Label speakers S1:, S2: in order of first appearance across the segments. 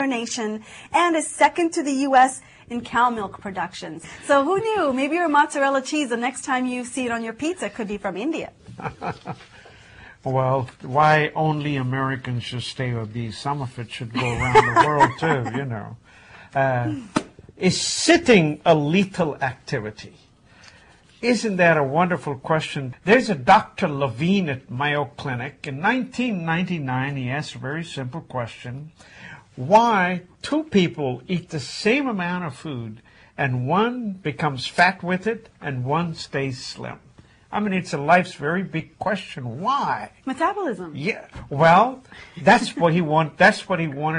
S1: nation and is second to the U.S. in cow milk production. So who knew? Maybe your mozzarella cheese, the next time you see it on your pizza, could be from India.
S2: Well, why only Americans should stay obese? Some of it should go around the world too, you know. Is sitting a lethal activity? Isn't that a wonderful question? There's a Dr. Levine at Mayo Clinic. In 1999, he asked a very simple question. Why two people eat the same amount of food and one becomes fat with it and one stays slim? I mean, it's a life's very big question. Why?
S1: Metabolism.
S2: Yeah. Well, that's what he wanted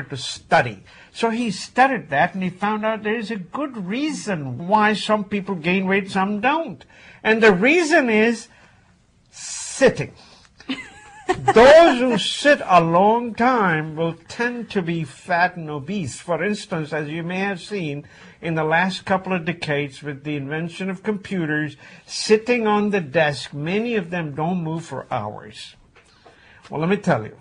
S2: to study. So he studied that, and he found out there's a good reason why some people gain weight, some don't. And the reason is sitting. Those who sit a long time will tend to be fat and obese. For instance, as you may have seen in the last couple of decades with the invention of computers, sitting on the desk, many of them don't move for hours. Well, let me tell you,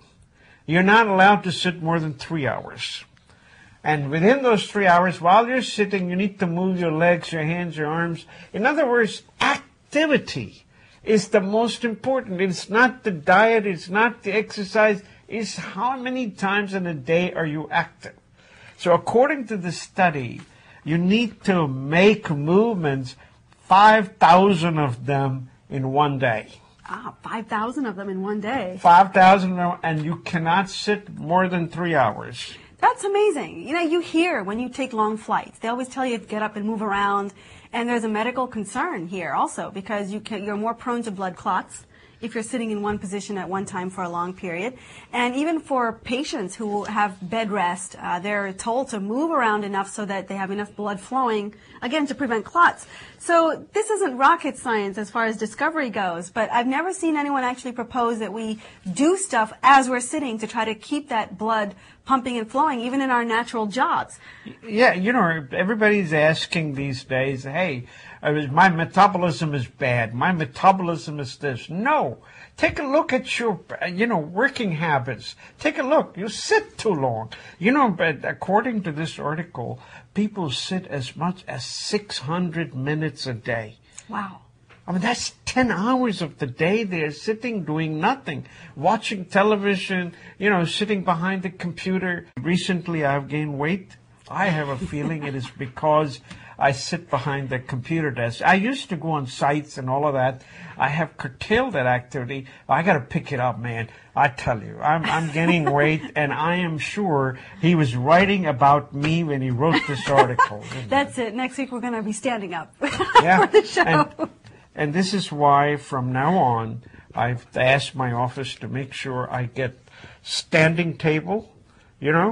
S2: you're not allowed to sit more than 3 hours. And within those 3 hours, while you're sitting, you need to move your legs, your hands, your arms. In other words, activity is the most important. It's not the diet, it's not the exercise, it's how many times in a day are you active. So according to the study, you need to make movements, 5,000 of them in one day.
S1: 5,000 of them in one day.
S2: 5,000 of them, and you cannot sit more than 3 hours.
S1: That's amazing. You know, you hear when you take long flights, they always tell you to get up and move around. And there's a medical concern here also because you're more prone to blood clots if you're sitting in one position at one time for a long period. And even for patients who have bed rest, they're told to move around enough so that they have enough blood flowing, again, to prevent clots. So this isn't rocket science as far as discovery goes, but I've never seen anyone actually propose that we do stuff as we're sitting to try to keep that blood pumping and flowing, even in our natural jobs.
S2: Yeah, you know, everybody's asking these days, hey, my metabolism is bad. My metabolism is this. No. Take a look at your, working habits. Take a look. You sit too long. You know, but according to this article, people sit as much as 600 minutes a day.
S1: Wow.
S2: I mean, that's 10 hours of the day they're sitting doing nothing, watching television, sitting behind the computer. Recently, I've gained weight. I have a feeling it is because I sit behind the computer desk. I used to go on sites and all of that. I have curtailed that activity. I got to pick it up, man. I tell you, I'm gaining weight, and I am sure he was writing about me when he wrote this article.
S1: That's it. Next week, we're going to be standing up
S2: yeah.
S1: for the show.
S2: And this is why, from now on, I've asked my office to make sure I get standing table,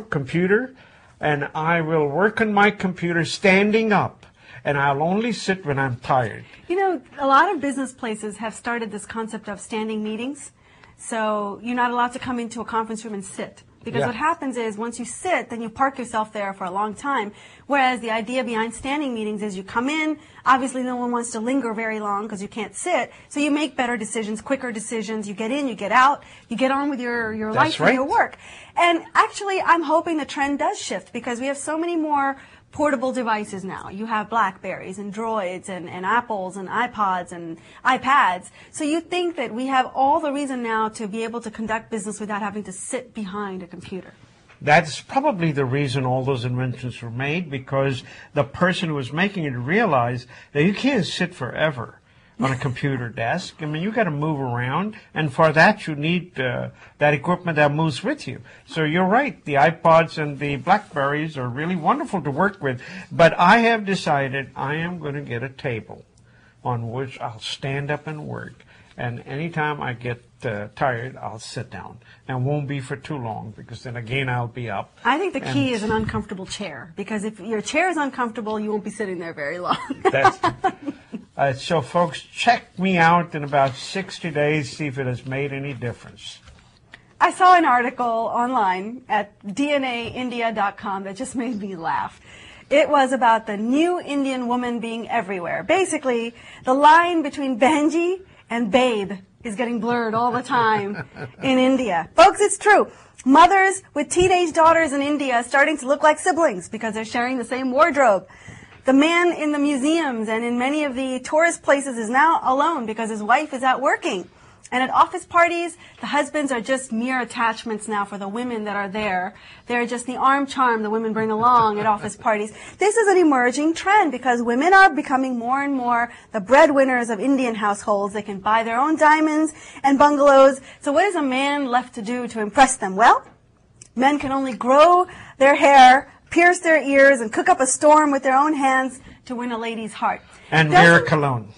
S2: computer, and I will work on my computer standing up, and I'll only sit when I'm tired.
S1: A lot of business places have started this concept of standing meetings, so you're not allowed to come into a conference room and sit. Because what happens is once you sit, then you park yourself there for a long time. Whereas the idea behind standing meetings is you come in, obviously no one wants to linger very long because you can't sit, so you make better decisions, quicker decisions. You get in, you get out, you get on with your life and your work. And actually, I'm hoping the trend does shift because we have so many more portable devices now. You have Blackberries and Droids and Apples and iPods and iPads. So you think that we have all the reason now to be able to conduct business without having to sit behind a computer.
S2: That's probably the reason all those inventions were made, because the person who was making it realized that you can't sit forever on a computer desk. I mean, you got to move around, and for that you need that equipment that moves with you. So you're right, the iPods and the Blackberries are really wonderful to work with, but I have decided I am going to get a table on which I'll stand up and work, and anytime I get tired, I'll sit down, and won't be for too long, because then again I'll be up.
S1: I think the key is an uncomfortable chair, because if your chair is uncomfortable, you won't be sitting there very long.
S2: So folks, check me out in about 60 days, see if it has made any difference.
S1: I saw an article online at dnaindia.com that just made me laugh. It was about the new Indian woman being everywhere. Basically, the line between behenji and babe is getting blurred all the time in India. Folks, it's true. Mothers with teenage daughters in India starting to look like siblings because they're sharing the same wardrobe. The man in the museums and in many of the tourist places is now alone because his wife is out working. And at office parties, the husbands are just mere attachments now for the women that are there. They're just the arm charm the women bring along at office parties. This is an emerging trend because women are becoming more and more the breadwinners of Indian households. They can buy their own diamonds and bungalows. So what is a man left to do to impress them? Well, men can only grow their hair, pierce their ears, and cook up a storm with their own hands to win a lady's heart.
S2: And wear cologne.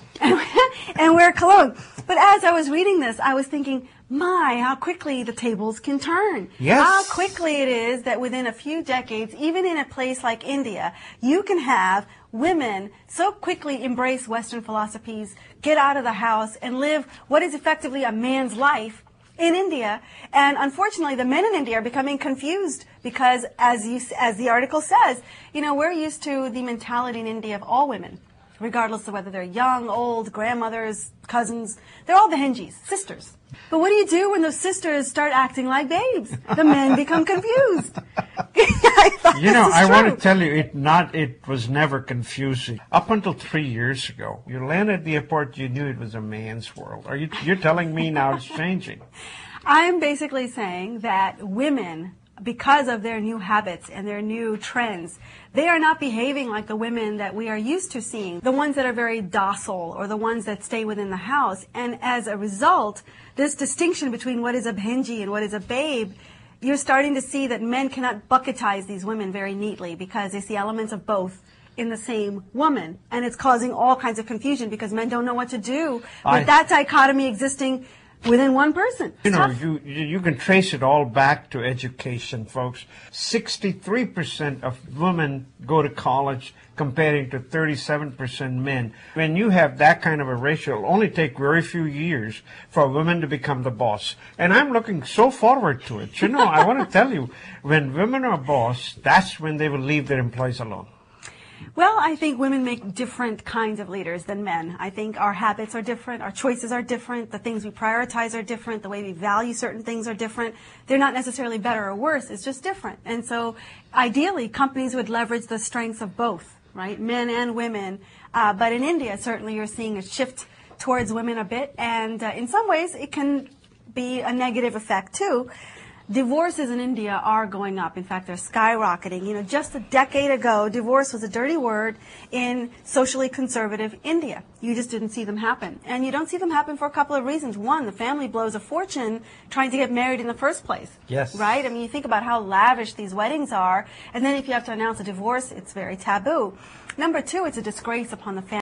S1: And wear cologne. But as I was reading this, I was thinking, my, how quickly the tables can turn.
S2: Yes.
S1: How quickly it is that within a few decades, even in a place like India, you can have women so quickly embrace Western philosophies, get out of the house, and live what is effectively a man's life in India. And unfortunately, the men in India are becoming confused because, as the article says, we're used to the mentality in India of all women, regardless of whether they're young, old, grandmothers, cousins. They're all behenjis, sisters. But what do you do when those sisters start acting like babes? The men become confused.
S2: I want to tell you, it was never confusing. Up until 3 years ago, you landed at the airport, you knew it was a man's world. You're telling me now it's changing?
S1: I'm basically saying that women, because of their new habits and their new trends, they are not behaving like the women that we are used to seeing, the ones that are very docile or the ones that stay within the house. And as a result, this distinction between what is a behenji and what is a babe, you're starting to see that men cannot bucketize these women very neatly because they see elements of both in the same woman. And it's causing all kinds of confusion because men don't know what to do with that dichotomy existing within one person.
S2: You can trace it all back to education, folks. 63% of women go to college comparing to 37% men. When you have that kind of a ratio, it'll only take very few years for women to become the boss. And I'm looking so forward to it. I want to tell you, when women are boss, that's when they will leave their employees alone.
S1: Well, I think women make different kinds of leaders than men. I think our habits are different, our choices are different, the things we prioritize are different, the way we value certain things are different. They're not necessarily better or worse, it's just different. And so ideally, companies would leverage the strengths of both, right, men and women. But in India, certainly you're seeing a shift towards women a bit, and in some ways it can be a negative effect too. Divorces in India are going up. In fact, they're skyrocketing. Just a decade ago, divorce was a dirty word in socially conservative India. You just didn't see them happen. And you don't see them happen for a couple of reasons. One, the family blows a fortune trying to get married in the first place.
S2: Yes.
S1: Right? I mean, you think about how lavish these weddings are, and then if you have to announce a divorce, it's very taboo. Number two, it's a disgrace upon the family.